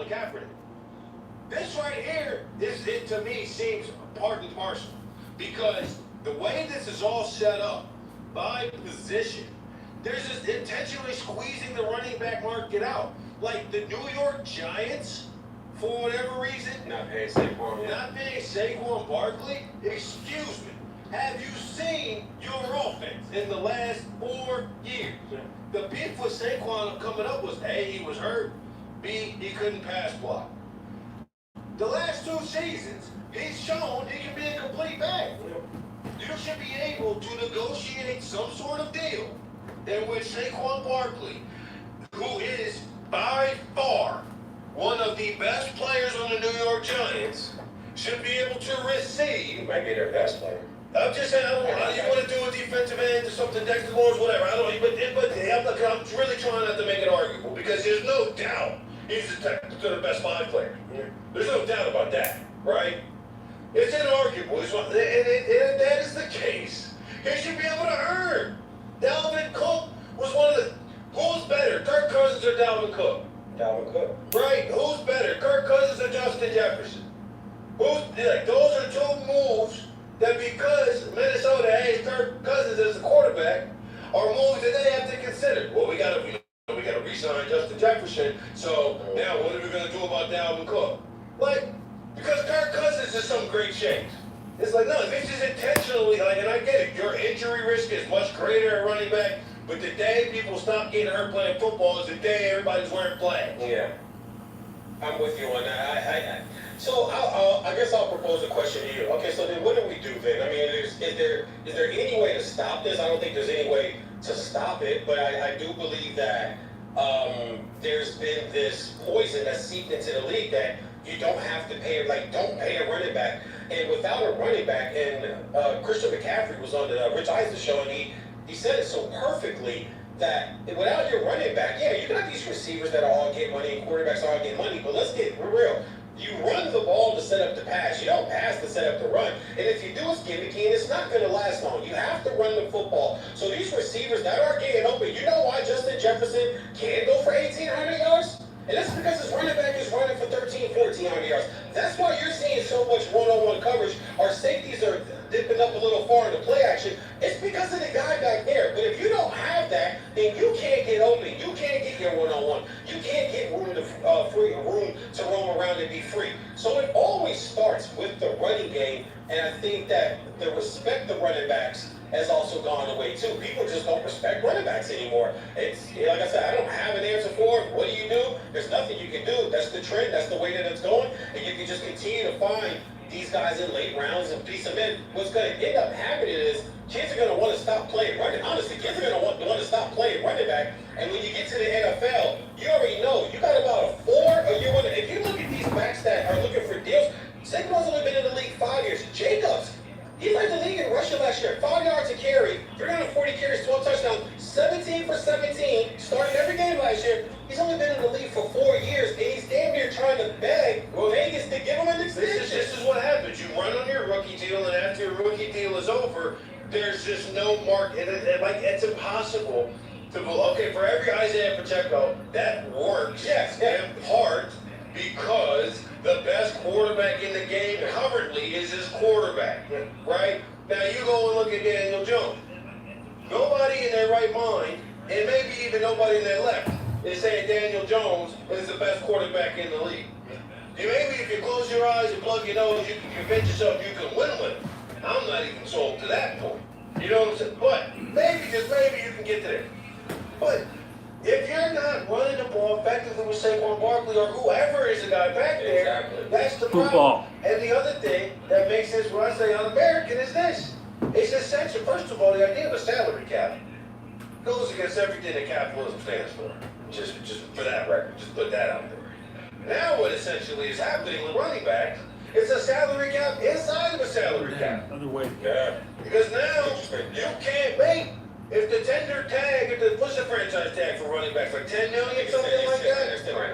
Colin Kaepernick. This right here, it to me seems part and parcel, because the way this is all set up by position, there's this intentionally squeezing the running back market out. Like the New York Giants, for whatever reason, not paying Saquon. Not paying Saquon Barkley. Excuse me. Have you seen your offense in the last 4 years? Yeah. The beef with Saquon coming up was A, he was hurt, B, he couldn't pass block. The last 2 seasons, he's shown he can be a complete bag. You should be able to negotiate some sort of deal in which Saquon Barkley, who is by far one of the best players on the New York Giants, should be able to receive. He might be their best player. I'm just saying, I don't know how you want to do a defensive end or something, Dexter Lawrence, whatever. I don't know, but I'm really trying not to make it arguable, because there's no doubt he's the best 5 player. Yeah. There's no doubt about that, right? It's inarguable. And that is the case. He should be able to earn. Dalvin Cook was one of the. Who's better, Kirk Cousins or Dalvin Cook? Dalvin Cook. Right. Who's better, Kirk Cousins or Justin Jefferson? Those are 2 moves that, because Minnesota has Kirk Cousins as a quarterback, are moves that they have to consider. Well, we got to re-sign Justin Jefferson. So now, what are we going to do about Dalvin Cook? Like, because Kirk Cousins is some great shape. It's like, no, this is intentionally, like, and I get it. Your injury risk is much greater at running back, but the day people stop getting hurt playing football is the day everybody's wearing flags. Yeah, I'm with you on that. So I guess I'll propose a question to you. Okay, so then what do we do then? I mean, is there any way to stop this? I don't think there's any way to stop it, but I do believe that there's been this poison that's seeped into the league that you don't have to pay, don't pay a running back. And without a running back, and Christian McCaffrey was on the Rich Eisen show, and he said it so perfectly that without your running back, yeah, you got these receivers that all get money, and quarterbacks all get money, but let's get real. You run the ball to set up the pass. You don't pass to set up the run. And if you do, it's gimmicky, and it's not going to last long. You have to run the football. So these receivers that are getting open, you know why Justin Jefferson can't go for 1,800 yards? And that's because his running back is running for 1,300, 1,400 yards. That's why you're seeing so much one-on-one coverage. Our safeties are dipping up a little far in the play action. It's because of the guy back there. But if you don't have that, then you can't get open. You can't get your one-on-one. You can't get room to roam around and be free. So it always starts with the running game. And I think that the respect of running backs has also gone away too. People just don't respect running backs anymore. It's like I said, I don't have an answer for it. What do you do? There's nothing you can do. That's the trend. That's the way that it's going. And you can just continue to find these guys in late rounds and piece them in. What's going to end up happening is kids are going to want to stop playing running. Honestly, kids are going to want to stop playing running back. And when you get to the NFL, you already know you got about a 4. If you look at these backs that are looking for deals, Saquon's only been in the league 5 years. Jacobs, he led the league in rushing last year. 5 yards a carry, 340 carries, 12 touchdowns, 17 for 17, started every game last year. He's only been in the league for 4 years, and he's damn near trying to beg Vegas to give him an extension. This is what happens. You run on your rookie deal, and after your rookie deal is over, there's just no market. It's impossible to go, okay, for every Isaiah Pacheco, that works in part because the best quarterback in the game currently is his quarterback, right? Now you go and look at Daniel Jones. Nobody in their right mind, and maybe even nobody in their left, is saying Daniel Jones is the best quarterback in the league. Maybe if you close your eyes and plug your nose, you can convince yourself you can win with him. I'm not even sold to that point. You know what I'm saying? But maybe, just maybe, you can get to there. But if you're not running the ball effectively with Saquon Barkley or whoever is the guy back there, that's the problem. And the other thing that makes this, when I say un-American, is this. It's essential. First of all, the idea of a salary cap goes against everything that capitalism stands for. Just for that record, just put that out there. Now what essentially is happening with running backs, it's a salary cap inside of a salary cap. Other way. Yeah. Because now you can't make, if the tender tag, what's the franchise tag for running backs, like $10 million, something like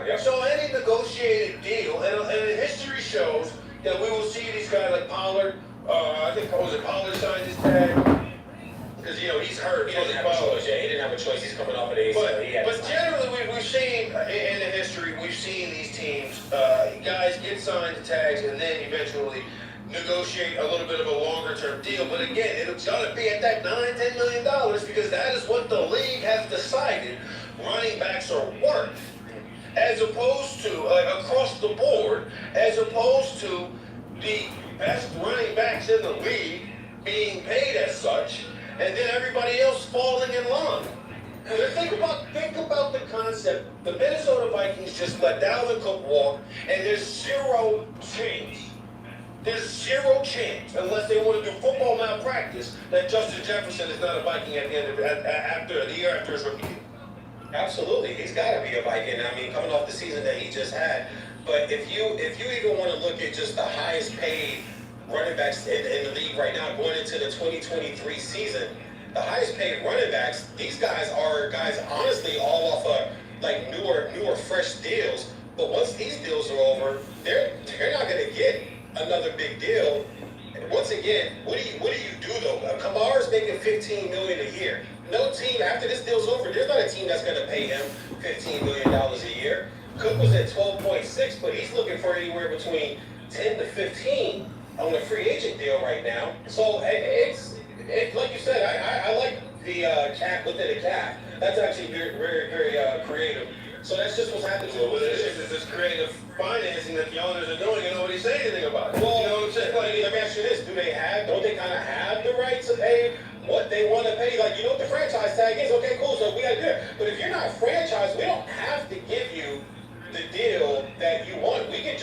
that? So any negotiated deal, and history shows that we will see these guys like Pollard, I think Pollard signed his tag. because he's hurt. He doesn't have a choice. Yeah, he didn't have a choice. He's coming off of the ACL. But generally, we've seen in the history, we've seen these teams, guys get signed to tags and then eventually negotiate a little bit of a longer-term deal. But again, it's going to be at that $9-10 million because that is what the league has decided running backs are worth, as opposed to across the board, as opposed to the best running backs in the league being paid as such, and then everybody else falling in line. Think about the concept. The Minnesota Vikings just let Dalvin Cook walk, and there's zero chance. There's zero chance, unless they want to do football malpractice, that Justin Jefferson is not a Viking at the end of after the year after his rookie year. Absolutely, he's got to be a Viking. I mean, coming off the season that he just had. But if you even want to look at just the highest paid running backs in the league right now, going into the 2023 season, the highest paid running backs, these guys are guys honestly all off of like newer fresh deals. But once these deals are over, they're not going to get another big deal. And once again, what do you do though? Kamara's making $15 million a year. No team after this deal's over, there's not a team that's going to pay him $15 million a year. Cook was at 12.6, but he's looking for anywhere between 10 to 15 on a free agent deal right now. So it's like you said, I like the cap within a cap. That's actually very creative. So that's just what's happening to Well, it's this creative financing that the owners are doing, and nobody's saying anything about it. Well, you know what I'm saying? Let me ask you this: don't they kind of have the right to pay what they want to pay? Like, you know what the franchise tag is? Okay, cool. So we got to do it. But if you're not franchised, we don't have to give you the deal that you want. We can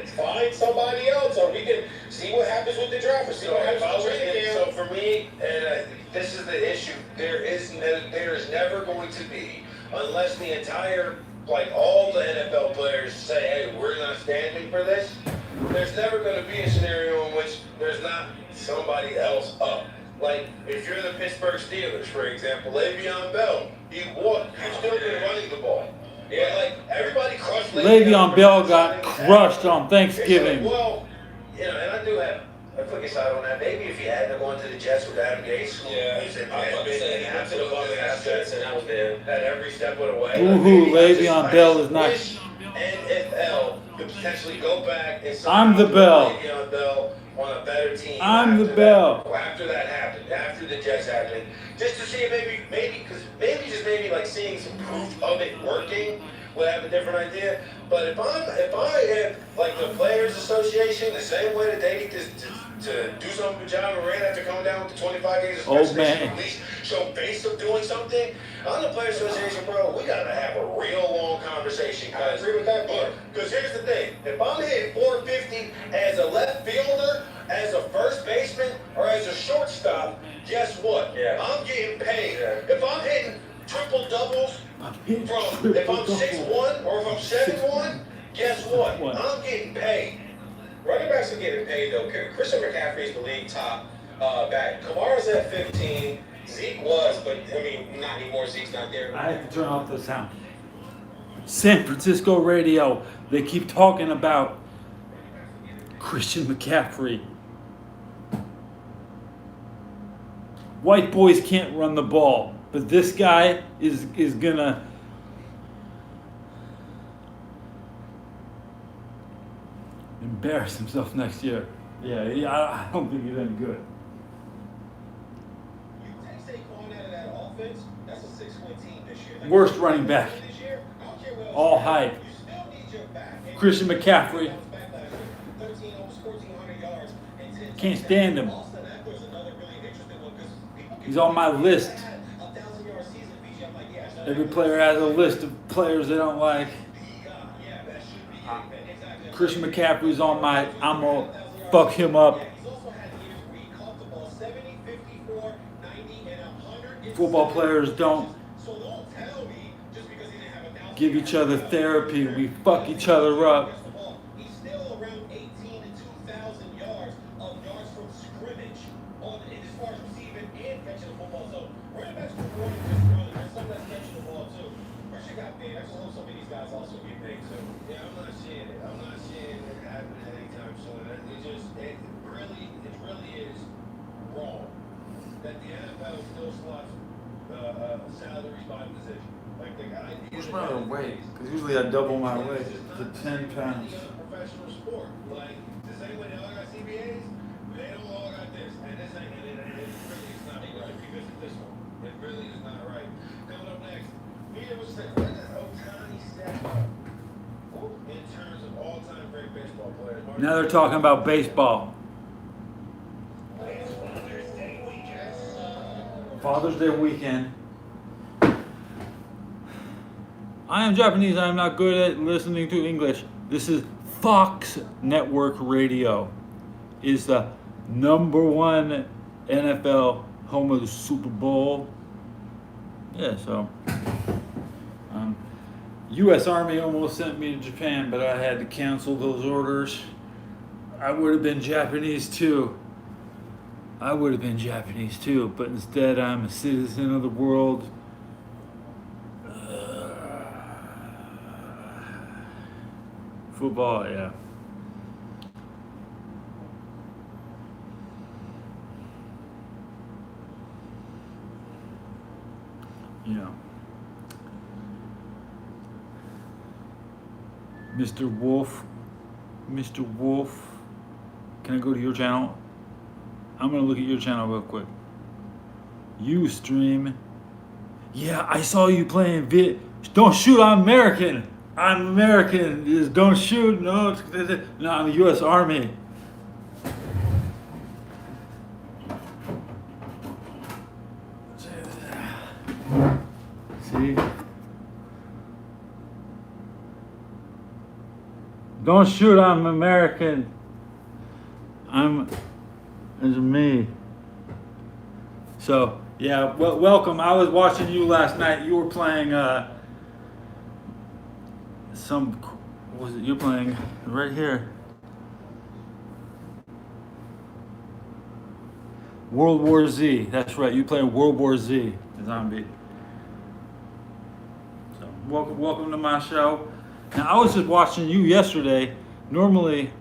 find somebody else, or we can see what happens with the draft, or see what happens with the training camp. So for me, this is the issue. There is never going to be, unless the entire, like all the NFL players say, hey, we're not standing for this, there's never going to be a scenario in which there's not somebody else up. Like, if you're the Pittsburgh Steelers, for example, Le'Veon Bell, you've still been running the ball. Yeah, like, everybody crushed Le'Veon Bell got crushed on Thanksgiving. Like, well, and I do have a quick aside on that. Maybe if he hadn't gone to the Jets with Adam Gase, and that was there. at every step of the way. Woohoo, Le'Veon Bell is not. NFL could potentially go back and I'm the Bell. Le'Veon Bell on a better team. I'm the Bell. After that happened, after the Jets happened, just to see maybe like seeing some proof of it working would have a different idea. But if I had like the Players Association, the same way that they need to do something with John Moran after coming down with the 25 games of suspension, at least show face of doing something. On the Players Association, bro, we gotta have a real long conversation. I agree with that part. Because here's the thing: if I'm hitting 450 as a left fielder, as a first baseman, or as a shortstop, guess what? Yeah. I'm getting paid. If I'm hitting triple doubles if I'm 6'1" or if I'm 7'1", guess what? I'm getting paid. Running backs are getting paid though. Christian McCaffrey's the league top back. Kamara's at 15. Zeke was, but I mean, not anymore. Zeke's not there. I have to turn off the sound. San Francisco radio. They keep talking about Christian McCaffrey. White boys can't run the ball, but this guy is gonna embarrass himself next year. Yeah, I don't think he's any good. You take Saquon out of that offense, that's a 6-win team this year. Like, Worst running back. This year, I don't care what else All you have, hype. you still need your back. Christian McCaffrey. 13, almost 1,400 yards, and 10 Can't stand him. Austin Eckler's another really interesting one because people He's on my list. 1,000-yard season, BG. I'm like, yeah, so Every player has a list of players they don't like. yeah, that should be exactly. Christian McCaffrey's on my. I'm gonna fuck him up. He's also had years where he caught the ball 70, 54, 90, and 100. Football players don't So don't tell me just because he didn't have 1,000. give each other therapy. We fuck each other up. He's still around 18 to 2,000 yards of yards from scrimmage as far as receiving and catching the football. So running backs were more than just running. There's some that's catching the ball too. Russia got paid. I just hope some of these guys also get paid too. Yeah, I'm not seeing it. I'm not seeing it happening anytime soon. It really is wrong. that the NFL still slots salaries by position. Like the idea. What's my weight? Because usually I double my weight to 10 pounds. It's a professional sport. Like the same way they all got CBAs, they don't all got this. And this ain't it really is not right because of this one. It really is not right. Coming up next, Peter was saying, where does Ohtani stack up in terms of all-time great baseball players? Now they're talking about baseball. Father's Day weekend. I am Japanese. I am not good at listening to English. This is Fox Network Radio. Is the #1 NFL home of the Super Bowl. Yeah, so U.S. Army almost sent me to Japan, but I had to cancel those orders. I would have been Japanese too. But instead I'm a citizen of the world. Football, yeah. Yeah. Mr. Wolf, can I go to your channel? I'm gonna look at your channel real quick. You stream. Yeah, I saw you playing Don't shoot, I'm American. Just don't shoot. No, I'm the U.S. Army. See? Don't shoot, I'm American. It's me. So, yeah, welcome. I was watching you last night. You were playing, what was it? You're playing right here. World War Z. That's right. You're playing World War Z, zombie. So, welcome to my show. Now, I was just watching you yesterday. Normally,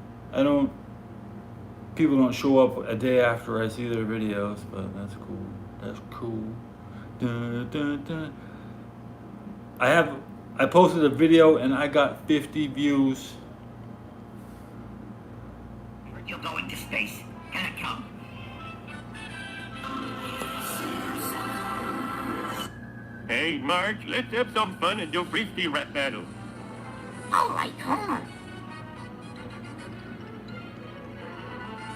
people don't show up a day after I see their videos, but that's cool. Dun, dun, dun. I posted a video and I got 50 views. You'll go into space. Can it come? Hey, Marge, let's have some fun and do frisbee rap battle. All right, Homer.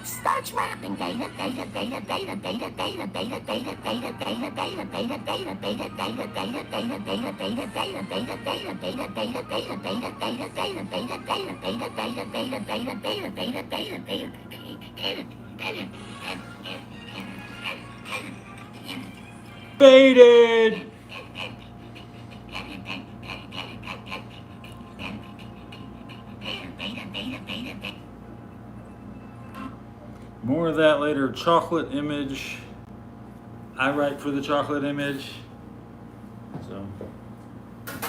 Starts rapping data. Baited! More of that later. Chocolate image. I write for the chocolate image. So,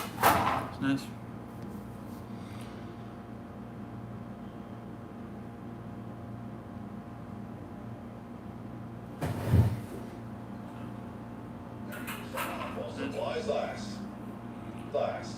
it's nice. Supplies last.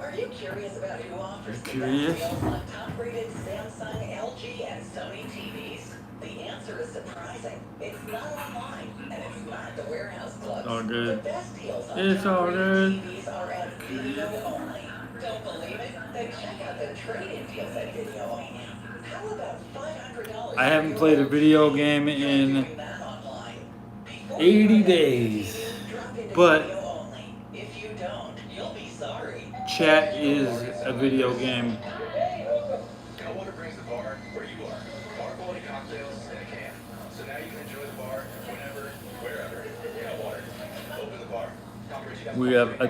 Are you curious about who offers the Curious? best deals on top-rated Samsung, LG, and Sony TVs? The answer is surprising. It's not online, and it's not the warehouse clubs. All good. The best deals on It's all top-rated good. TVs are at video only. Don't believe it? Then check out the trade-in deals at video only. How about $500? I haven't played a video game in Doing that online. Before 80 you buy that days, TV, drop into but video only. If you don't, you'll be sorry. chat is a video game. Cal Water brings the bar where you are. Bar quality cocktails in a can. So now you can enjoy the bar whenever, wherever. Cal Water. Open the bar. We have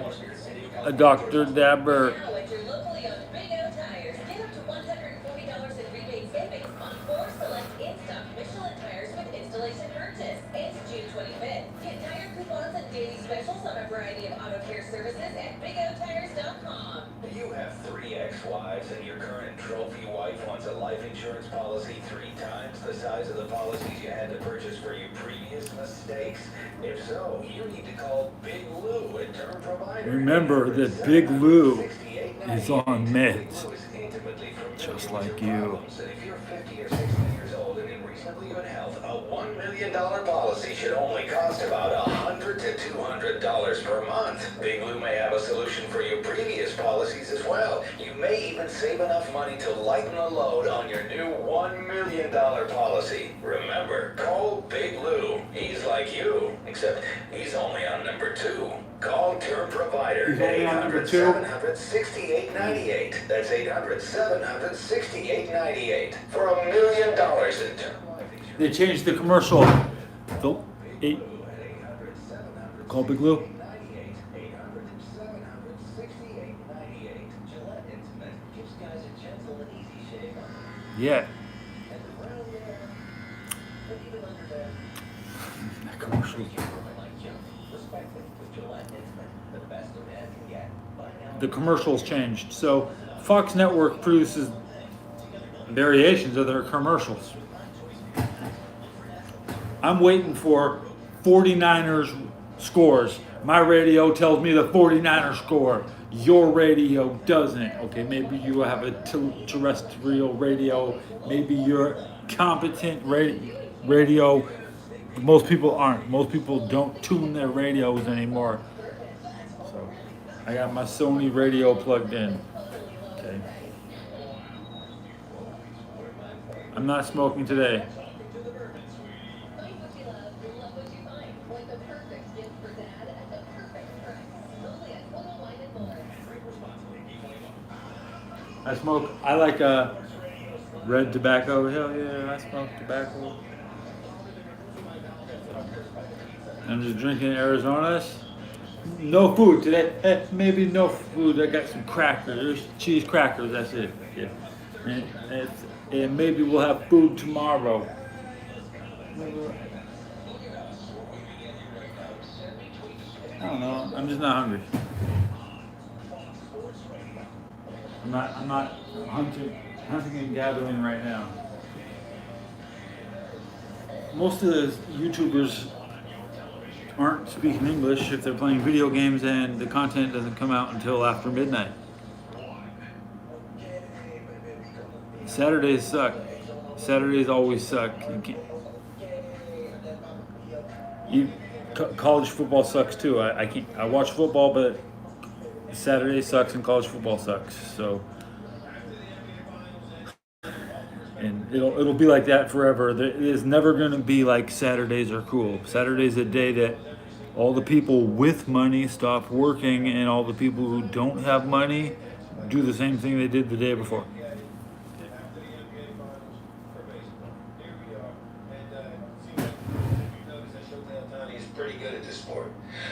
a Dr. Dabber. Now at your locally owned Big O Tires, get up to $140 in rebate savings on 4 select in-stock Michelin tires with installation purchase. It's June 25th. Get tire coupons and daily specials on a variety of auto care services at BigOTires.com. You have 3 ex-wives and your current trophy wife wants a life insurance policy 3 times the size of the policies you had to purchase for your previous mistakes? If so, you need to call Big Lou at Term Provider. Remember that Big Lou is on meds, just like you. If you're 50 or 60 years old and in reasonably good health, a $1 million policy should only cost about $100 to $200 per month. Big Lou may have a solution for your previous policies as well. You may even save enough money to lighten the load on your new $1 million policy. Remember, call Big Lou. He's like you, except he's only on number 2. Call Term Provider He's only on number 2? 800-700-6898. That's 800-700-6898 for $1 million in term life insurance. They changed the commercial. Call Big Lou. Yeah. That commercial. The commercials changed. So Fox Network produces variations of their commercials. I'm waiting for 49ers scores. My radio tells me the 49ers score. Your radio doesn't. Okay, maybe you have a terrestrial radio. Maybe you're competent radio. Most people aren't. Most people don't tune their radios anymore. So I got my Sony radio plugged in. Okay. I'm not smoking today. I like red tobacco. Hell yeah, I smoke tobacco. I'm just drinking Arizona's. No food today. Maybe no food. I got some crackers, cheese crackers. That's it. Yeah. And maybe we'll have food tomorrow. I don't know. I'm just not hungry. I'm not hunting and gathering right now. Most of the YouTubers aren't speaking English if they're playing video games and the content doesn't come out until after midnight. Saturdays suck. Saturdays always suck. College football sucks too. I watch football, but Saturday sucks and college football sucks. So, and it'll be like that forever. It is never going to be like Saturdays are cool. Saturday's a day that all the people with money stop working, and all the people who don't have money do the same thing they did the day before. Pretty good at this sport.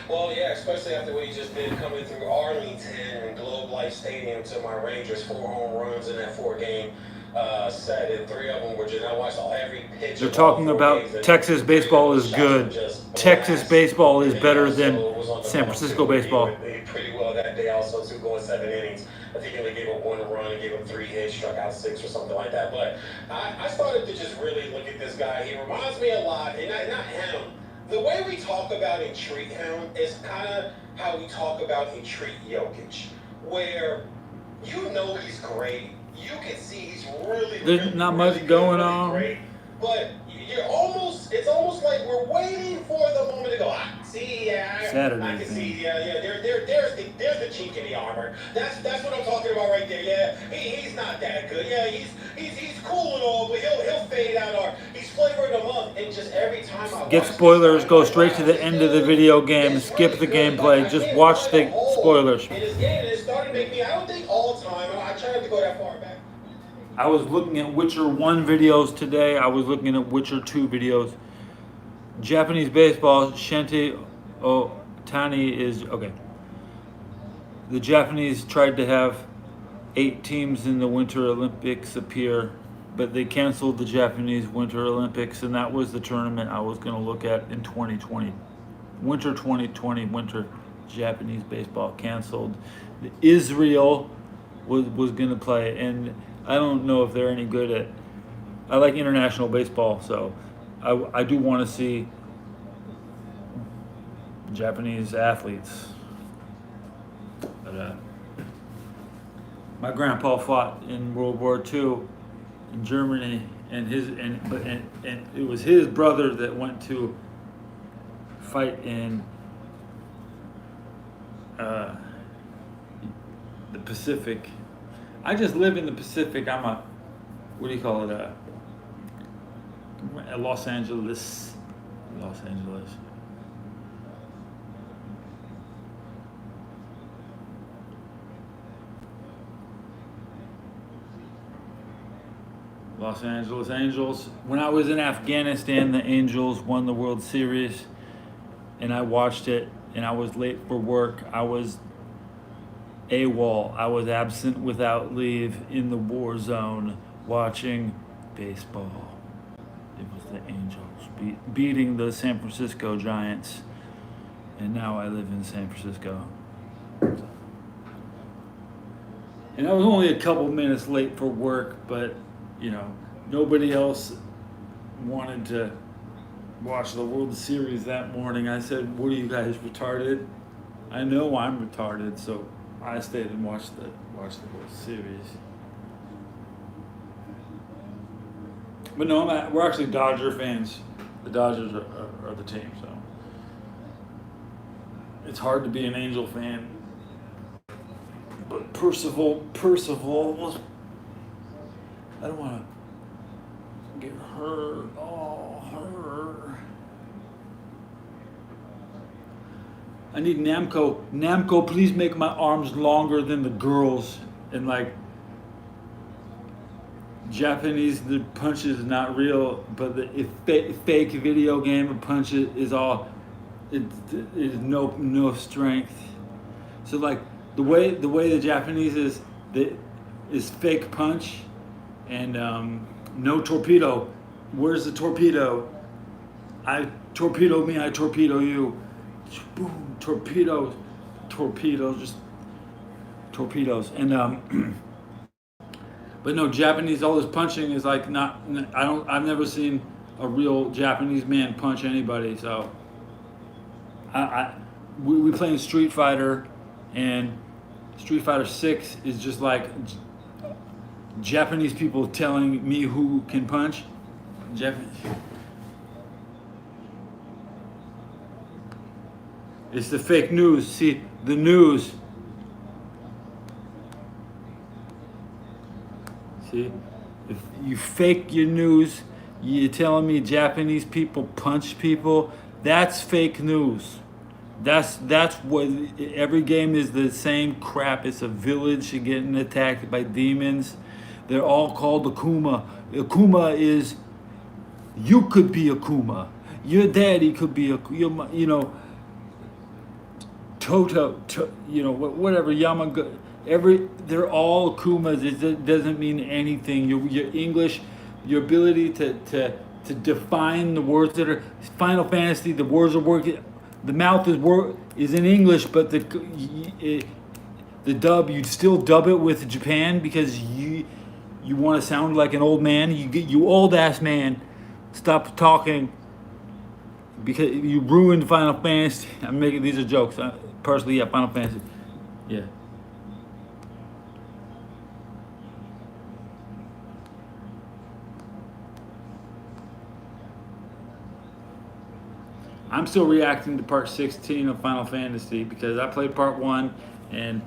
Well, yeah, especially after what he just did coming through Arlington and Globe Life Stadium to my Rangers, 4 home runs in that 4-game set, and 3 of them were just, I watched every pitch. They're talking about Texas baseball is good. Texas baseball is better than San Francisco baseball. He played pretty well that day also, too, going 7 innings. I think he only gave up 1 run and gave up 3 hits, struck out 6 or something like that. But I started to just really look at this guy. He reminds me a lot, and not him. The way we talk about and treat him is kind of how we talk about and treat Jokic, where you know he's great. You can see he's There's not much going on. Great, but it's almost like we're waiting for the moment to go, see, yeah, Saturday. I can see, yeah, there's the chink in the armor. That's what I'm talking about right there. Yeah, he's not that good. Yeah, he's cool and all, but he'll fade out, or he's flavoring them up, and just every time I Get spoilers, go straight to the end of the video game, skip the gameplay, just watch the spoilers. In his game, and it started to make me, I don't think all time, I try not to go that far back. I was looking at Witcher 1 videos today. I was looking at Witcher 2 videos. Japanese baseball, Shinji Otani is, okay. The Japanese tried to have 8 teams in the Winter Olympics appear, but they canceled the Japanese Winter Olympics, and that was the tournament I was going to look at in 2020. Winter 2020, Winter Japanese baseball canceled. Israel was gonna play, and I don't know if they're any good at. I like international baseball, so I do want to see Japanese athletes. But my grandpa fought in World War II in Germany, and it was his brother that went to fight in the Pacific. I just live in the Pacific. I'm a, what do you call it? Los Angeles. Los Angeles. Los Angeles Angels. When I was in Afghanistan, the Angels won the World Series, and I watched it, and I was late for work. I was AWOL. I was absent without leave in the war zone watching baseball. It was the Angels beating the San Francisco Giants, and now I live in San Francisco. And I was only a couple minutes late for work, but you know, nobody else wanted to watch the World Series that morning. I said, "What are you guys, retarded?" I know I'm retarded, so I stayed and watched the World Series. But no, we're actually Dodger fans. The Dodgers are the team, so it's hard to be an Angel fan. But Percival was. I don't want to get hurt. Oh, hurt. I need Namco. Namco, please make my arms longer than the girls. And like Japanese, the punch is not real, but the fake video game punch is all. It is no strength. So like the way the Japanese is fake punch. And no torpedo. Where's the torpedo? I torpedo me, I torpedo you. Boom, torpedoes, just torpedoes. And but no, Japanese, all this punching is like not. I've never seen a real Japanese man punch anybody. So we playing Street Fighter, and Street Fighter 6 is just like Japanese people telling me who can punch. It's the fake news. See, the news. See, if you fake your news, you're telling me Japanese people punch people. That's fake news. That's what every game is the same crap. It's a village getting attacked by demons. They're all called Akuma. Akuma is, you could be Akuma. Your daddy could be Akuma. You know, Toto, you know, whatever, Yamaga. They're all Akumas. It doesn't mean anything. Your English, your ability to define the words that are Final Fantasy. The words are working. The mouth is in English, but the dub, you'd still dub it with Japan because you want to sound like an old man. You old ass man, stop talking because you ruined Final Fantasy. I'm making these are jokes. Personally, yeah, Final Fantasy, yeah. I'm still reacting to part 16 of Final Fantasy because I played part 1 and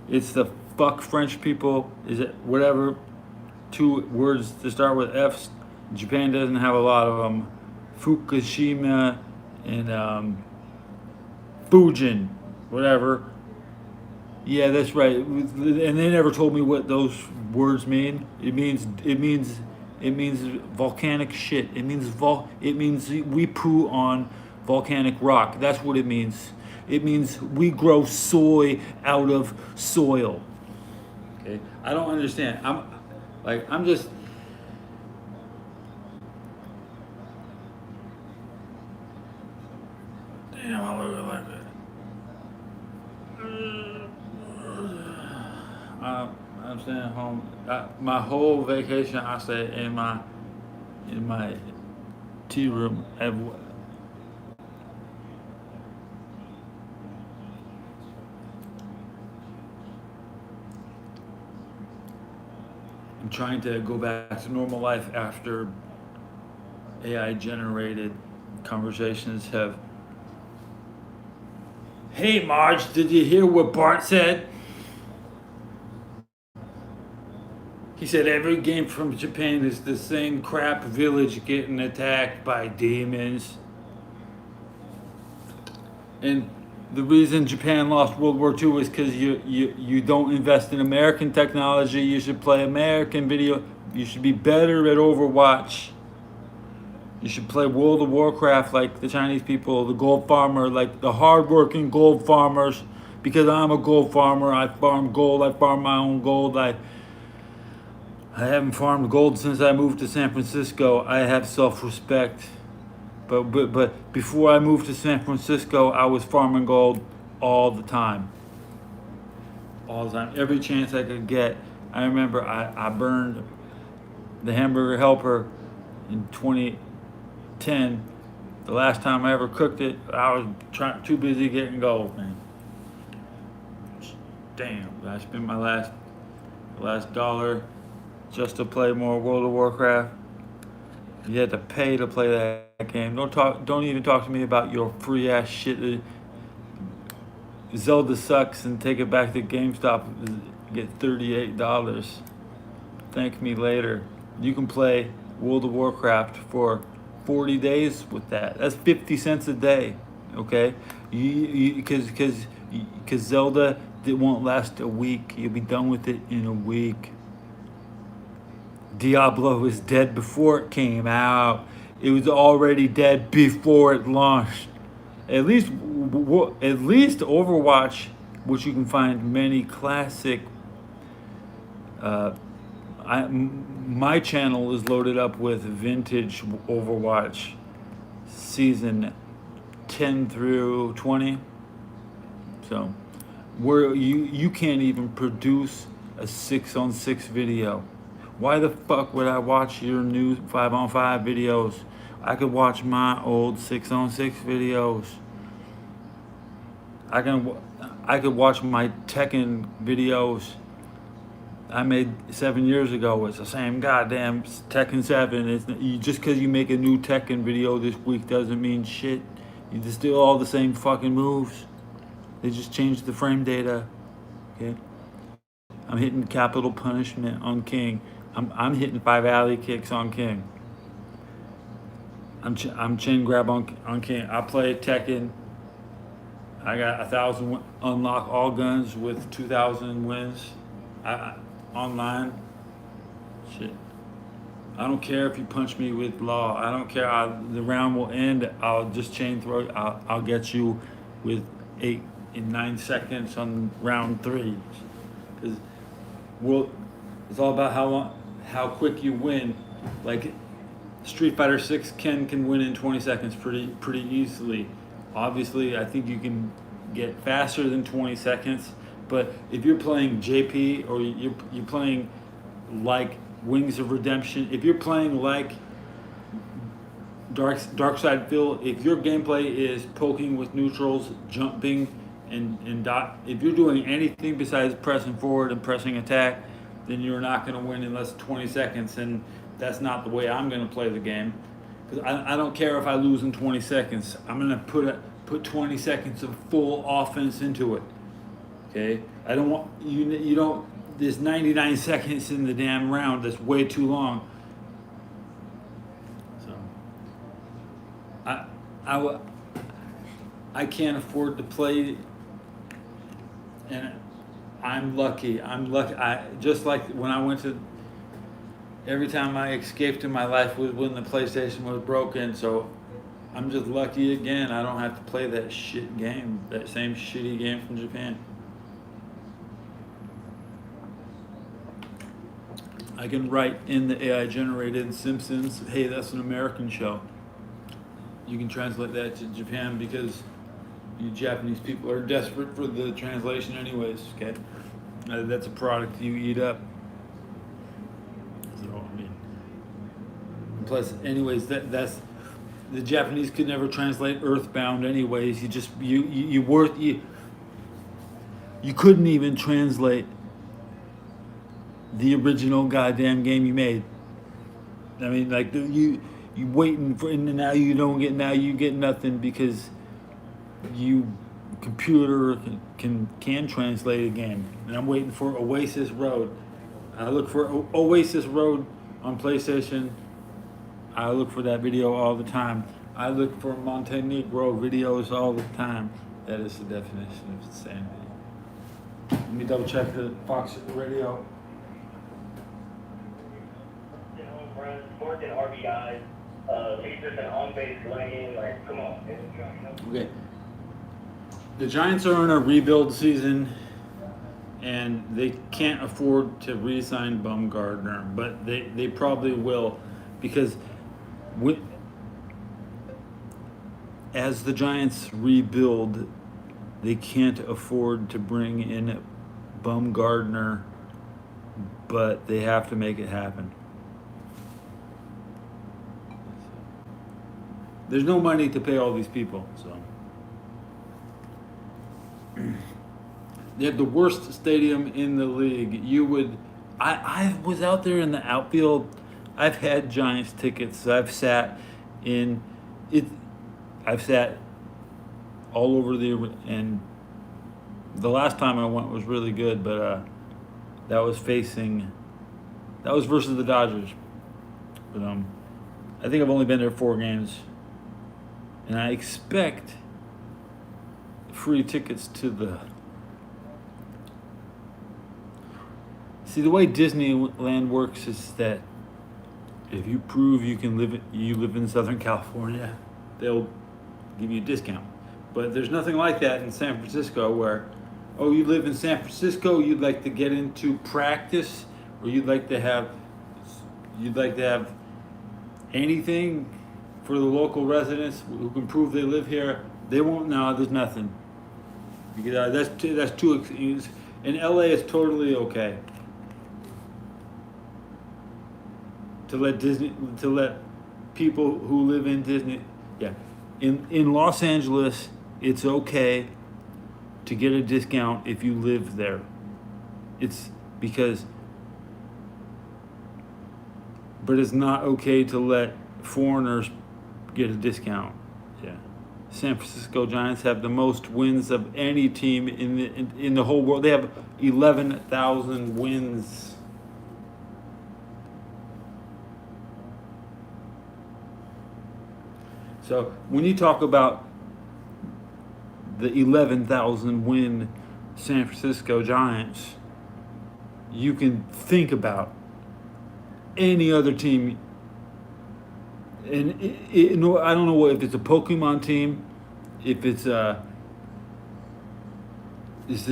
it's the fuck French people, is it whatever, 2 words to start with F's. Japan doesn't have a lot of them. Fukushima and Fujin, whatever. Yeah, that's right. And they never told me what those words mean. It means volcanic shit. It means we poo on volcanic rock. That's what it means. It means we grow soy out of soil. Okay, I don't understand. I'm just. Damn, I look like that. I staying home. My whole vacation, I stay in my tea room. I'm trying to go back to normal life after AI generated conversations have. Hey Marge, did you hear what Bart said? He said every game from Japan is the same crap village getting attacked by demons. And the reason Japan lost World War II is because you don't invest in American technology. You should play American video. You should be better at Overwatch. You should play World of Warcraft like the Chinese people, the gold farmer, like the hardworking gold farmers. Because I'm a gold farmer, I farm gold, I farm my own gold. I haven't farmed gold since I moved to San Francisco. I have self-respect. But before I moved to San Francisco, I was farming gold all the time. All the time. Every chance I could get. I remember I burned the Hamburger Helper in 2010. The last time I ever cooked it, I was too busy getting gold, man. Damn, I spent my last dollar just to play more World of Warcraft. You had to pay to play that game. Don't even talk to me about your free ass shit. Zelda sucks and take it back to GameStop and get $38. Thank me later. You can play World of Warcraft for 40 days with that. That's 50 cents a day, okay? Because Zelda, it won't last a week. You'll be done with it in a week. Diablo was dead before it came out. It was already dead before it launched. At least Overwatch, which you can find many classic. My channel is loaded up with vintage Overwatch, season 10 through 20. So, where you can't even produce a 6-on-6 video. Why the fuck would I watch your new 5-on-5 videos? I could watch my old 6-on-6 videos. I could watch my Tekken videos I made 7 years ago. It's the same goddamn Tekken 7. Just because you make a new Tekken video this week doesn't mean shit. It's still all the same fucking moves. They just changed the frame data. Okay. I'm hitting capital punishment on King. I'm hitting 5 alley kicks on King. I'm chain grab on King. I play Tekken. I got 1,000 unlock all guns with 2,000 wins. Online. Shit. I don't care if you punch me with law. I don't care. The round will end. I'll just chain throw. I'll get you with 8 in 9 seconds on round 3. Because it's all about how quick you win. Like Street Fighter 6, Ken can win in 20 seconds pretty easily. Obviously, I think you can get faster than 20 seconds. But if you're playing JP or you're playing like Wings of Redemption, if you're playing like Dark Side Phil, if your gameplay is poking with neutrals, jumping, and dot, if you're doing anything besides pressing forward and pressing attack, then you're not going to win in less than 20 seconds. And that's not the way I'm going to play the game. Because I don't care if I lose in 20 seconds. I'm going to put 20 seconds of full offense into it. Okay, I don't want you don't. There's 99 seconds in the damn round. That's way too long. So I can't afford to play, and I'm lucky. Just like when I went to. Every time I escaped in my life was when the PlayStation was broken. So I'm just lucky again. I don't have to play that shit game, that same shitty game from Japan. I can write in the AI generated Simpsons, hey, that's an American show. You can translate that to Japan because you Japanese people are desperate for the translation anyways, okay? That's a product you eat up. I mean, plus, anyways, that's the Japanese could never translate Earthbound. Anyways, you couldn't even translate the original goddamn game you made. I mean, like you waiting for, and now you don't get, now you get nothing because you computer can translate again. And I'm waiting for Oasis Road. I look for Oasis Road on PlayStation. I look for that video all the time. I look for Montenegro videos all the time. That is the definition of insanity. Let me double check the Fox radio. Runs, 14 RBIs, leaders and on-base lane, like, come on. Okay. The Giants are in a rebuild season, and they can't afford to re-sign Bumgarner, but they probably will, because as the Giants rebuild, they can't afford to bring in Bumgarner, but they have to make it happen. There's no money to pay all these people, so. They have the worst stadium in the league. I was out there in the outfield. I've had Giants tickets. I've sat in it. I've sat all over and the last time I went was really good, but that was versus the Dodgers. But I think I've only been there 4 games. And I expect free tickets to the... See, the way Disneyland works is that if you prove you live in Southern California, they'll give you a discount. But there's nothing like that in San Francisco where, oh, you live in San Francisco, you'd like to get into practice, or you'd like to have anything for the local residents who can prove they live here. They won't. No, there's nothing. Because that's too. In LA, it's totally okay to let people who live in Disney. Yeah, in Los Angeles, it's okay to get a discount if you live there. It's because, but it's not okay to let foreigners get a discount. Yeah, San Francisco Giants have the most wins of any team in the whole world. They have 11,000 wins. So when you talk about the 11,000 win San Francisco Giants, you can think about any other team. And I don't know if it's a Pokemon team, if it's the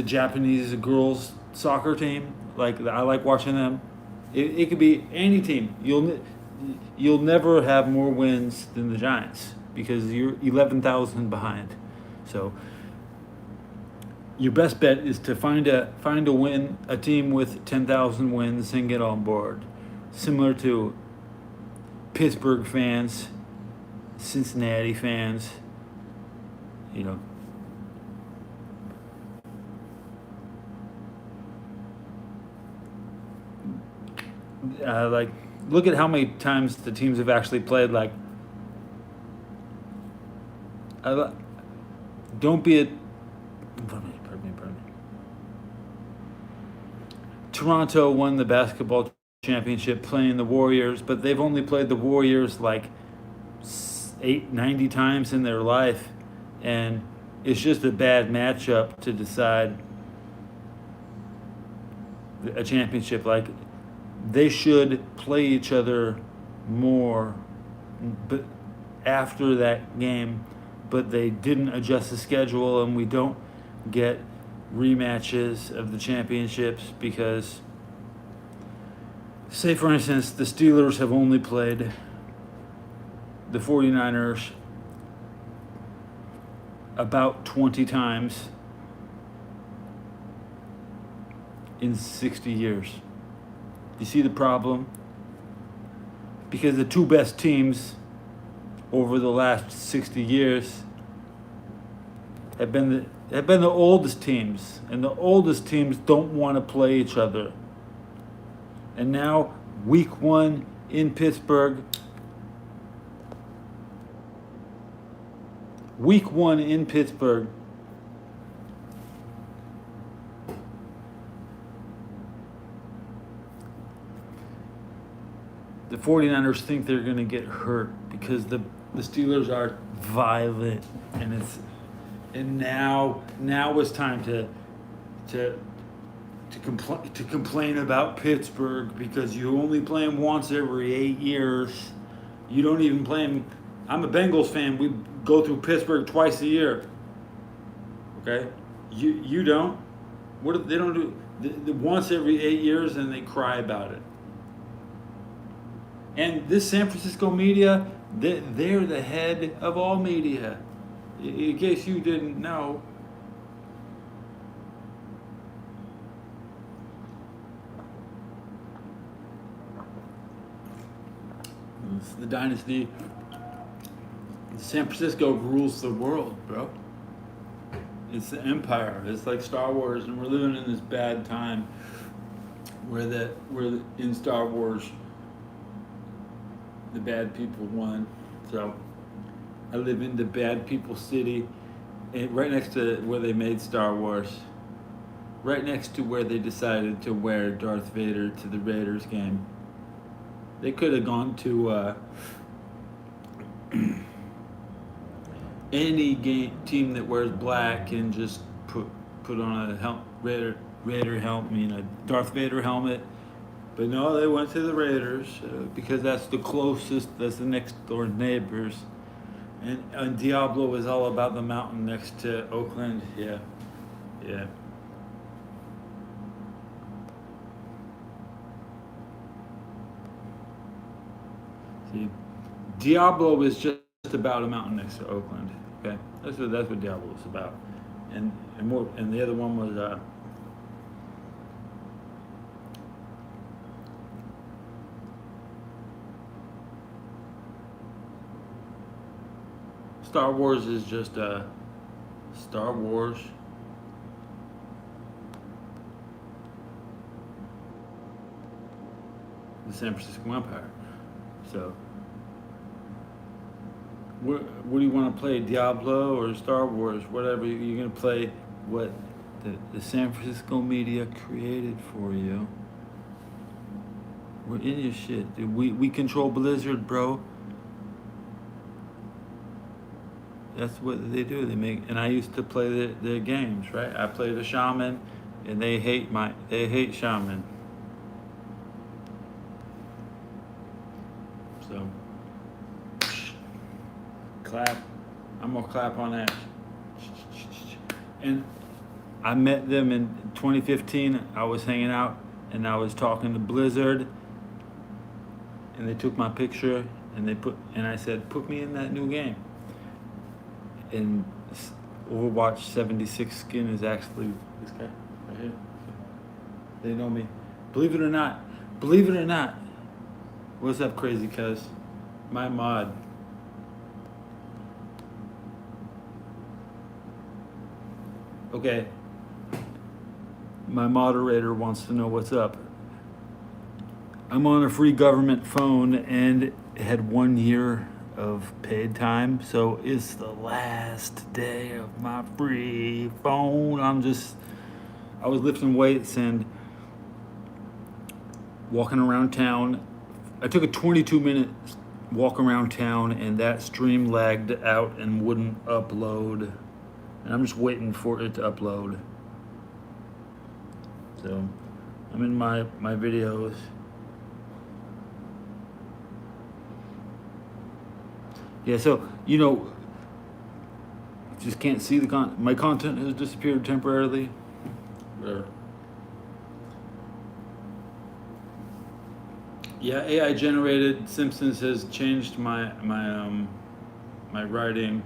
Japanese girls soccer team. Like, I like watching them. It could be any team. You'll never have more wins than the Giants because you're 11,000 behind. So your best bet is to find a team with 10,000 wins and get on board. Similar to Pittsburgh fans, Cincinnati fans, you know. Like, look at how many times the teams have actually played. Like, don't be a... Pardon me. Toronto won the basketball championship playing the Warriors, but they've only played the Warriors like 90 times in their life, and it's just a bad matchup to decide a championship. Like, they should play each other more, but after that game, but they didn't adjust the schedule, and we don't get rematches of the championships because, say for instance, the Steelers have only played the 49ers about 20 times in 60 years. You see the problem? because the two best teams over the last 60 years have been the oldest teams, and the oldest teams don't want to play each other. And now, week 1 in Pittsburgh. Week 1 in Pittsburgh. The 49ers think they're going to get hurt because the Steelers are violent, and now it's time to complain about Pittsburgh because you only play them once every 8 years. You don't even play them. I'm a Bengals fan. We go through Pittsburgh twice a year. Okay, you don't. They don't do the once every 8 years, and they cry about it. And this San Francisco media, they're the head of all media. In case you didn't know. It's the dynasty. San Francisco rules the world, bro. It's the empire. It's like Star Wars, and we're living in this bad time where in Star Wars the bad people won. So I live in the bad people city, right next to where they made Star Wars, right next to where they decided to wear Darth Vader to the Raiders game. They could have gone to any team that wears black and just put on a Raider helmet, a Darth Vader helmet. But no, they went to the Raiders because that's the closest, that's the next door neighbors. And Diablo is all about the mountain next to Oakland. Yeah. See, Diablo is just about a mountain next to Oakland. Okay, that's what Diablo is about. And the other one was Star Wars is just Star Wars. The San Francisco Empire. So, what do you want to play, Diablo or Star Wars? Whatever, you're going to play what the San Francisco media created for you. We're in your shit, dude. We control Blizzard, bro. That's what they do. They make, and I used to play their games, right? I played a shaman, and they hate shaman. So, clap. I'm gonna clap on that. And I met them in 2015. I was hanging out, and I was talking to Blizzard, and they took my picture, and I said, put me in that new game. And Overwatch 76 skin is actually this guy right here. They know me. Believe it or not. What's up, crazy cuz? My mod. Okay. My moderator wants to know what's up. I'm on a free government phone and it had 1 year of paid time, so it's the last day of my free phone. I was lifting weights and walking around town. I took a 22-minute walk around town, and that stream lagged out and wouldn't upload, and I'm just waiting for it to upload. So I'm in my videos. Yeah, so, just can't see my content has disappeared temporarily. Whatever. Yeah, AI generated Simpsons has changed my writing.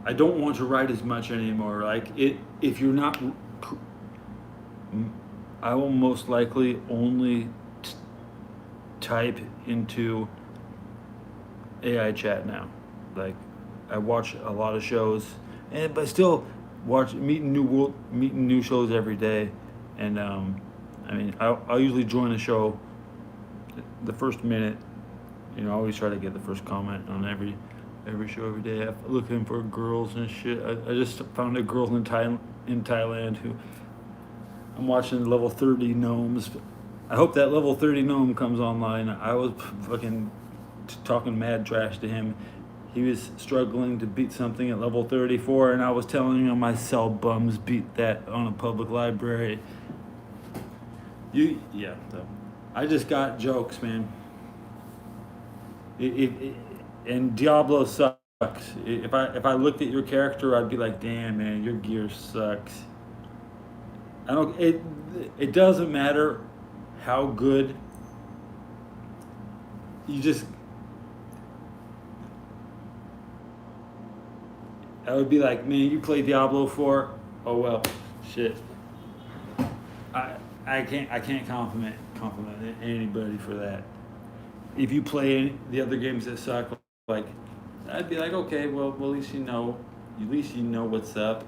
I don't want to write as much anymore. Like if you're not I will most likely only type into AI chat now. Like, I watch a lot of shows, and but still meeting new shows every day, and I mean, I'll usually join a show the first minute. You know, I always try to get the first comment on every show every day. I'm looking for girls and shit. I just found a girl in Thailand who I'm watching level 30 gnomes. I hope that level 30 gnome comes online. I was fucking talking mad trash to him. He was struggling to beat something at level 34, and I was telling him my cell bums beat that on a public library. Yeah. So I just got jokes, man. And Diablo sucks. If I looked at your character, I'd be like, damn, man, your gear sucks. I don't. It doesn't matter how good. You just. I would be like, man, you play Diablo 4. Oh well, shit. I can't compliment anybody for that. If you play the other games that suck, like, I'd be like, okay, well, at least you know what's up.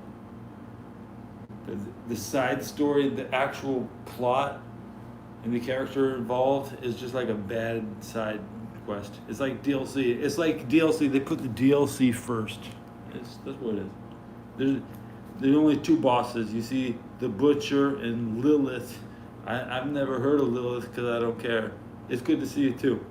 The side story, the actual plot, and the character involved is just like a bad side quest. It's like DLC. It's like DLC. They put the DLC first. That's what it is. There's only two bosses. You see the Butcher and Lilith. I've never heard of Lilith because I don't care. It's good to see you too.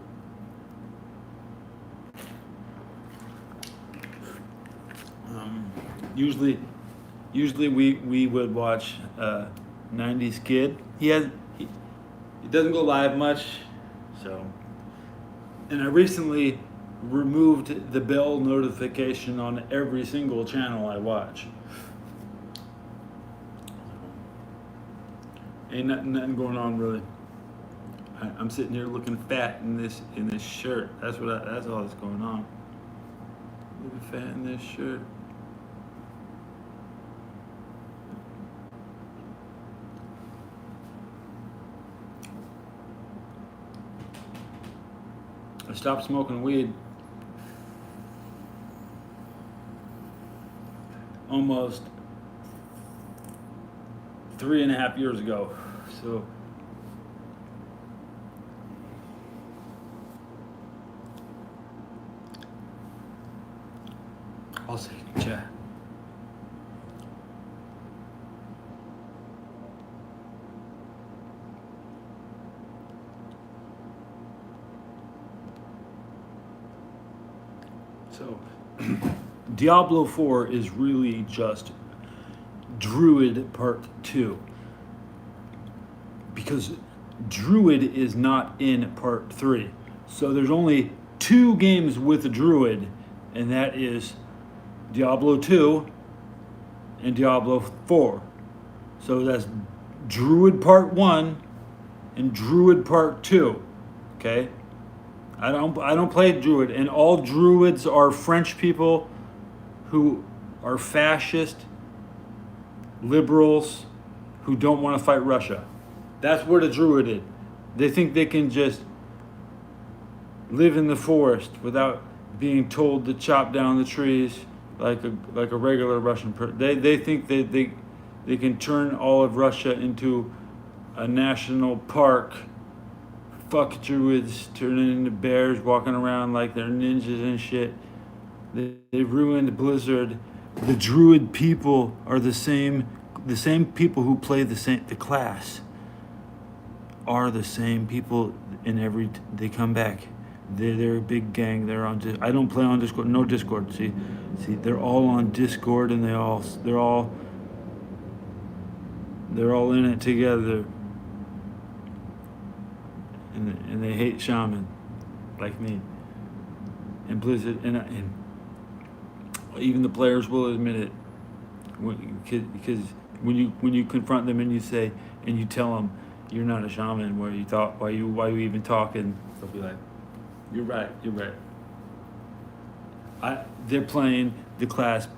Usually we would watch 90s Kid. He doesn't go live much, so. And I recently removed the bell notification on every single channel I watch. Ain't nothing going on really. I'm sitting here looking fat in this shirt. That's all that's going on. Looking fat in this shirt. I stopped smoking weed almost 3.5 years ago. So I'll say chat. So Diablo 4 is really just Druid Part 2. Because Druid is not in Part 3. So there's only 2 games with a Druid, and that is Diablo 2 and Diablo 4. So that's Druid Part 1 and Druid Part 2. Okay? I don't play Druid, and all Druids are French people who are fascist liberals who don't want to fight Russia. That's what a Druid is. They think they can just live in the forest without being told to chop down the trees like a regular Russian person. They think they can turn all of Russia into a national park. Fuck Druids, turning into bears, walking around like they're ninjas and shit. They ruined Blizzard. The Druid people are the same people who play the class are the same people in they come back. They're a big gang. They're on. I don't play on Discord. No Discord. See, they're all on Discord, and they're all in it together. And they hate shaman, like me. And Blizzard, and even the players will admit it. Because when you confront them and you tell them you're not a shaman, why you even talking, they'll be like, you're right. They're playing the class,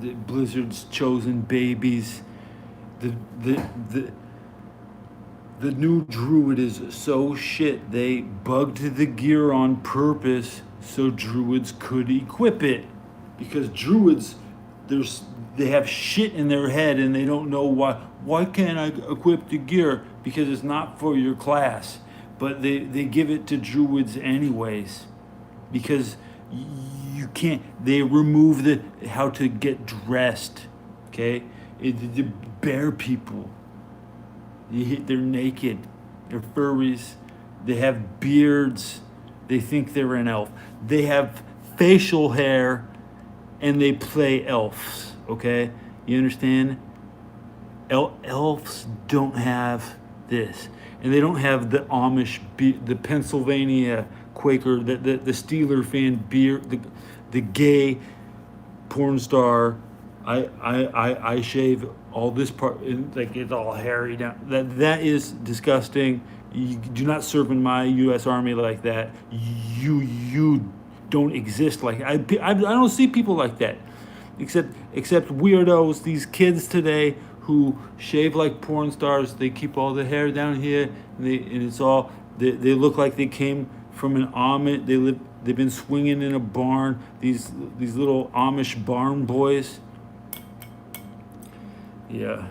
the Blizzard's chosen babies, The new Druid is so shit. They bugged the gear on purpose so Druids could equip it. Because Druids, they have shit in their head and they don't know why. Why can't I equip the gear? Because it's not for your class. But they give it to Druids anyways. Because you can't. They remove the how to get dressed. Okay, the bear people. They're naked. They're furries. They have beards. They think they're an elf. They have facial hair, and they play elves. Okay, you understand? Elves don't have this, and they don't have the Amish, the Pennsylvania Quaker, the Steeler fan beard, the gay porn star. I shave all this part, like it's all hairy down. That is disgusting. You do not serve in my U.S. Army like that. You don't exist like I don't see people like that, except weirdos. These kids today who shave like porn stars. They keep all the hair down here, and it's all they look like they came from an Amish. They've been swinging in a barn. These little Amish barn boys. Yeah.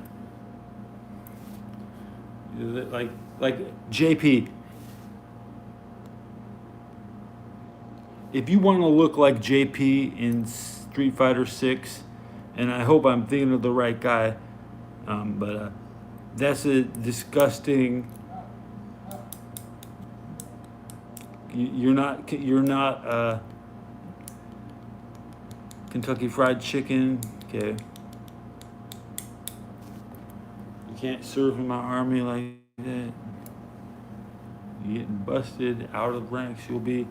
Like JP. If you want to look like JP in Street Fighter 6, and I hope I'm thinking of the right guy, but that's a disgusting. You're not Kentucky Fried Chicken, okay? You can't serve in my army like that. You're getting busted out of ranks. You'll be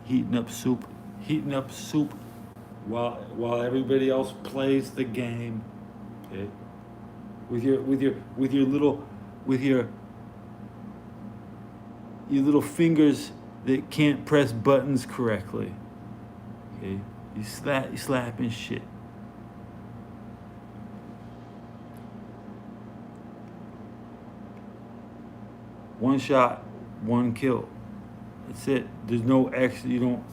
heating up soup while everybody else plays the game, okay? With your little fingers that can't press buttons correctly. Okay, you slapping shit. One shot, one kill. That's it. There's no X. You don't.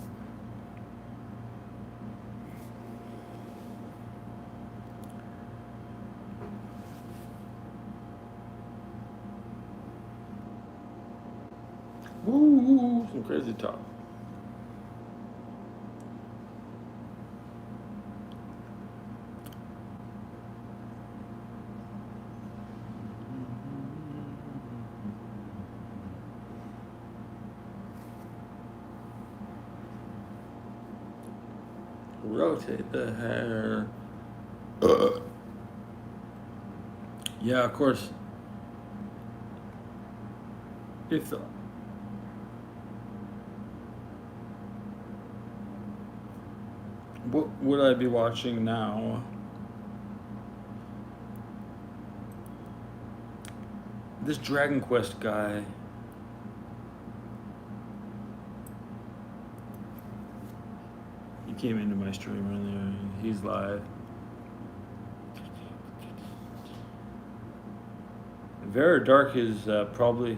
Woo, some crazy talk. Rotate the hair. Yeah, of course. If the what would I be watching now? This Dragon Quest guy. He came into my stream earlier. He's live. Vera Dark is probably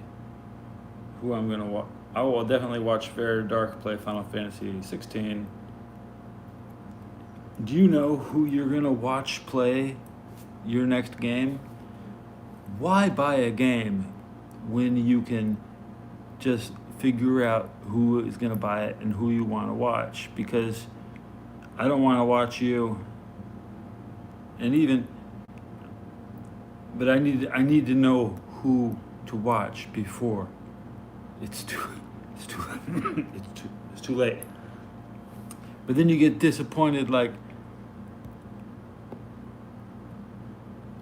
who I'm gonna watch. I will definitely watch Vera Dark play Final Fantasy 16. Do you know who you're gonna watch play your next game? Why buy a game when you can just figure out who is gonna buy it and who you want to watch? Because I don't want to watch you, and even, but I need to know who to watch before it's too it's too late. But then you get disappointed, like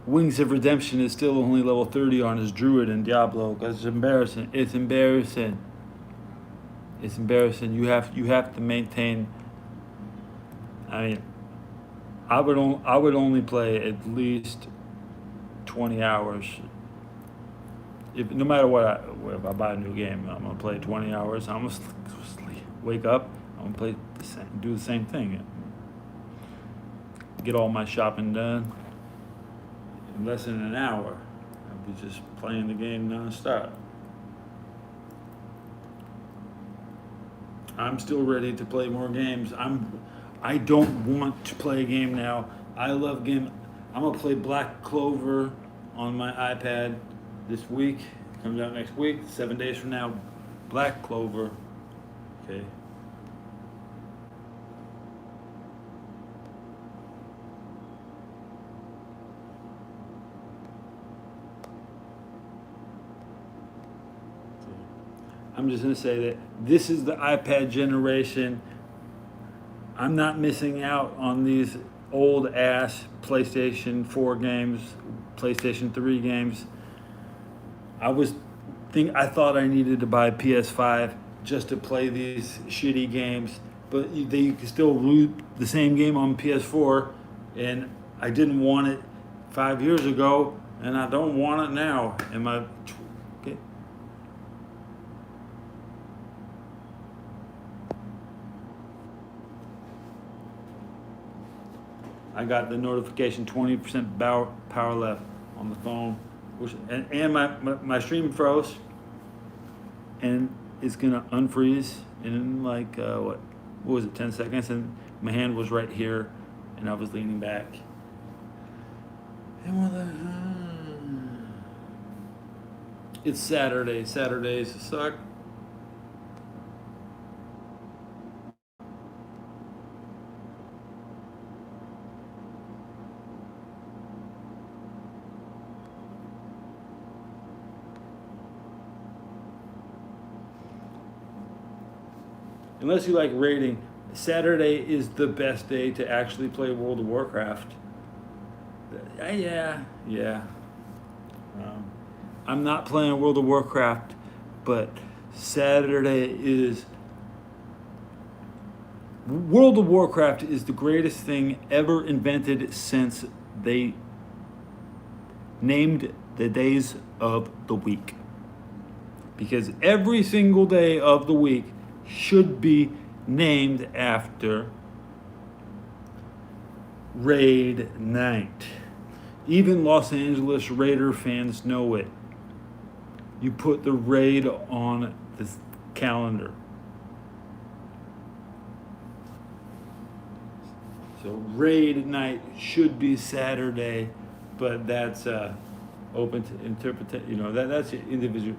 Wings of Redemption is still only level 30 on his druid in Diablo. Because it's embarrassing. It's embarrassing. It's embarrassing. You have to maintain. I mean, I would only play at least 20 hours. No matter what, if I buy a new game, I'm gonna play 20 hours. I'm gonna wake up. I'm gonna do the same thing. Get all my shopping done in less than an hour. I'll be just playing the game nonstop. I'm still ready to play more games. I don't want to play a game now. I love game. I'm gonna play Black Clover on my iPad this week. Comes out next week, 7 days from now. Black Clover. Okay. I'm just gonna say that this is the iPad generation. I'm not missing out on these old ass PlayStation 4 games, PlayStation 3 games. I thought I needed to buy PS5 just to play these shitty games, but you can still root the same game on PS4, and I didn't want it 5 years ago, and I don't want it now. Okay? I got the notification 20% power left on the phone, and my stream froze, and it's gonna unfreeze in like what was it, 10 seconds, and my hand was right here, and I was leaning back. And it's Saturday. Saturdays suck. Unless you like raiding, Saturday is the best day to actually play World of Warcraft. Yeah. I'm not playing World of Warcraft, but World of Warcraft is the greatest thing ever invented since they named the days of the week. Because every single day of the week should be named after raid night. Even Los Angeles Raider fans know it. You put the raid on the calendar. So raid night should be Saturday, but that's open to interpretation. You know, that's individual.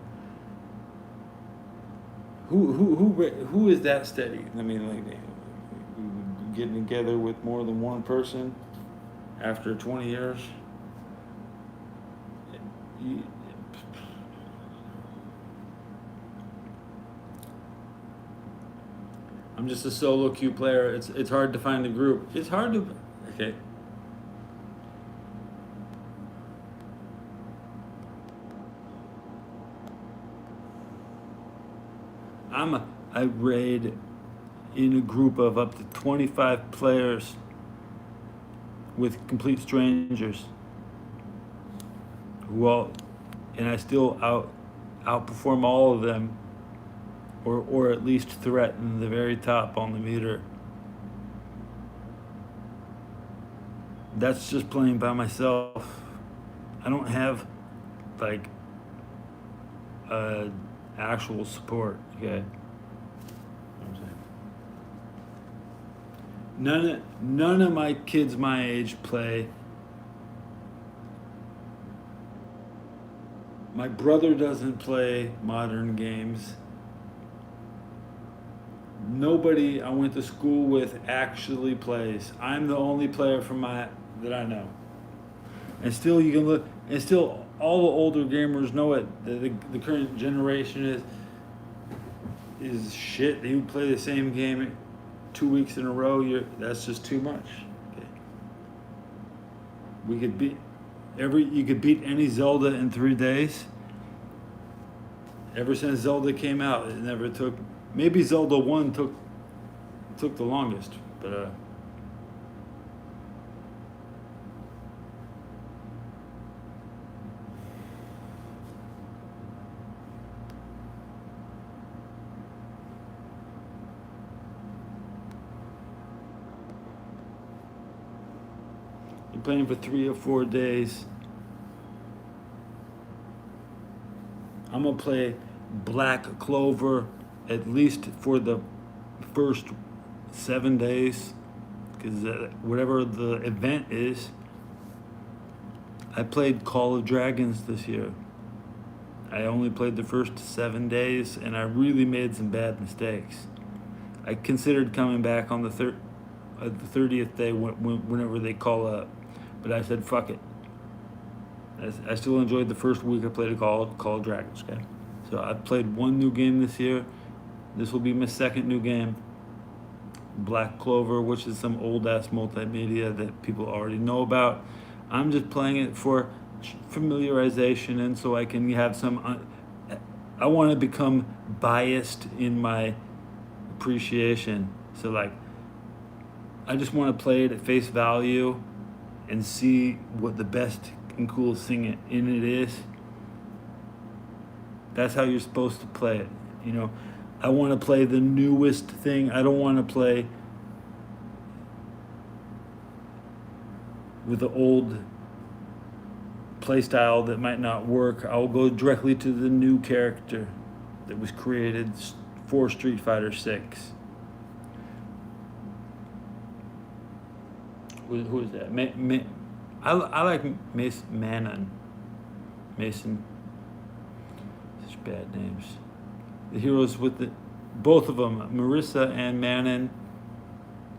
Who is that steady? I mean, like getting together with more than one person after 20 years. I'm just a solo queue player. It's hard to find a group. It's hard to. Okay. I raid in a group of up to 25 players with complete strangers and I still outperform all of them, or at least threaten the very top on the meter. That's just playing by myself. I don't have like actual support. Okay. None of my kids my age play. My brother doesn't play modern games. Nobody I went to school with actually plays. I'm the only player that I know. And still you can look, and still all the older gamers know it. The current generation is shit. You play the same game 2 weeks in a row. That's just too much. Okay. You could beat any Zelda in 3 days. Ever since Zelda came out, it never took. Maybe Zelda 1 took the longest, but you're playing for 3 or 4 days. I'm gonna play Black Clover at least for the first 7 days, because whatever the event is. I played Call of Dragons this year. I only played the first 7 days, and I really made some bad mistakes. I considered coming back on the 30th day whenever they call up, but I said fuck it. I still enjoyed the first week I played Call of Dragons. Okay, so I played one new game this year. This will be my second new game. Black Clover, which is some old ass multimedia that people already know about. I'm just playing it for familiarization, and so I can have some. I want to become biased in my appreciation. So like, I just want to play it at face value, and see what the best and coolest thing in it is. That's how you're supposed to play it. You know, I want to play the newest thing. I don't want to play with the old play style that might not work. I'll go directly to the new character that was created for Street Fighter 6. Who is that? I like Manon. Mason. Such bad names. The heroes with both of them, Marissa and Manon,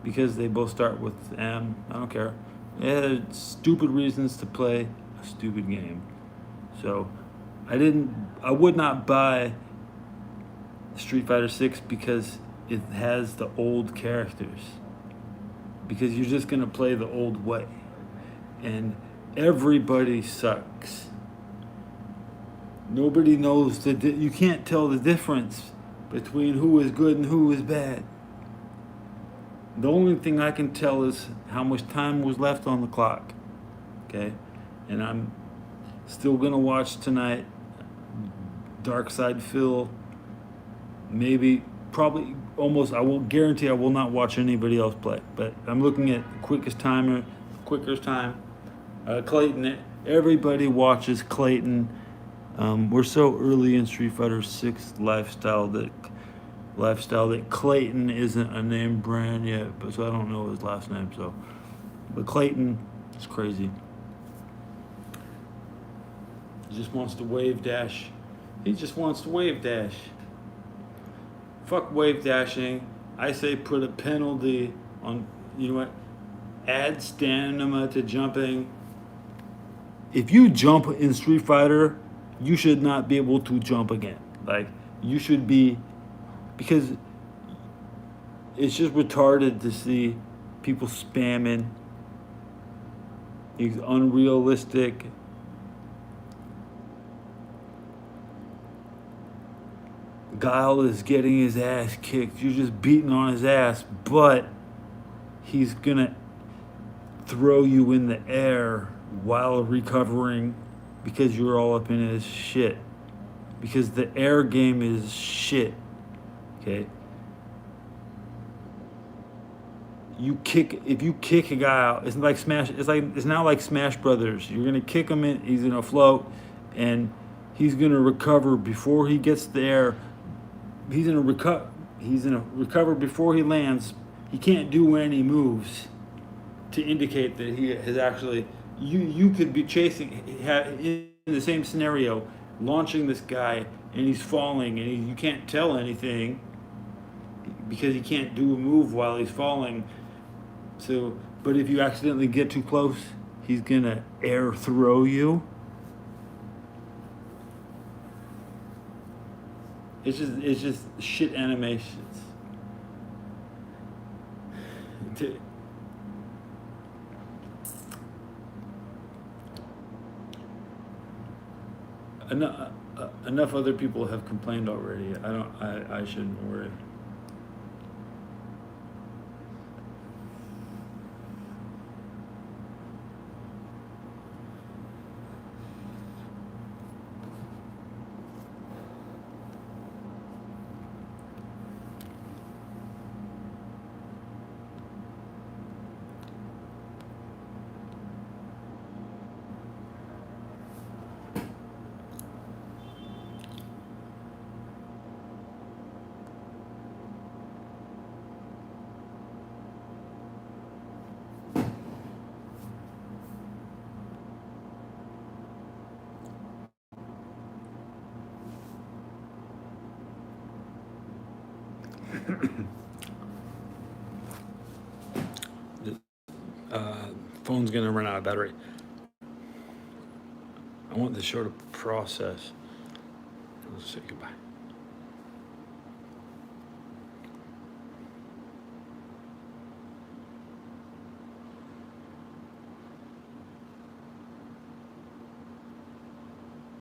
because they both start with M. I don't care. They had stupid reasons to play a stupid game. So I would not buy Street Fighter 6 because it has the old characters. Because you're just gonna play the old way. And everybody sucks. Nobody knows you can't tell the difference between who is good and who is bad. The only thing I can tell is how much time was left on the clock. Okay? And I'm still gonna watch tonight Dark Side Phil. Maybe, probably, almost, I will guarantee I will not watch anybody else play. But I'm looking at quickest time. Clayton. Everybody watches Clayton. We're so early in Street Fighter 6 lifestyle that Clayton isn't a name brand yet, but so I don't know his last name. So, but Clayton is crazy. He just wants to wave dash. Fuck wave dashing. I say put a penalty on. You know what? Add stamina to jumping. If you jump in Street Fighter, you should not be able to jump again. Like, you should be, because it's just retarded to see people spamming these unrealistic Guile is getting his ass kicked. You're just beating on his ass, but he's gonna throw you in the air while recovering because you're all up in his shit. Because the air game is shit. Okay? If you kick a guy out, it's now like Smash Brothers. You're gonna kick him in, he's gonna float, and he's gonna recover before he gets there. He's gonna recover before he lands. He can't do any moves to indicate that he has actually. You could be chasing in the same scenario, launching this guy, and he's falling, and you can't tell anything because he can't do a move while he's falling. So, but if you accidentally get too close, he's gonna air throw you. It's just shit animations. Enough other people have complained already. I shouldn't worry. Phone's gonna run out of battery. I want the show to process. Let's say goodbye.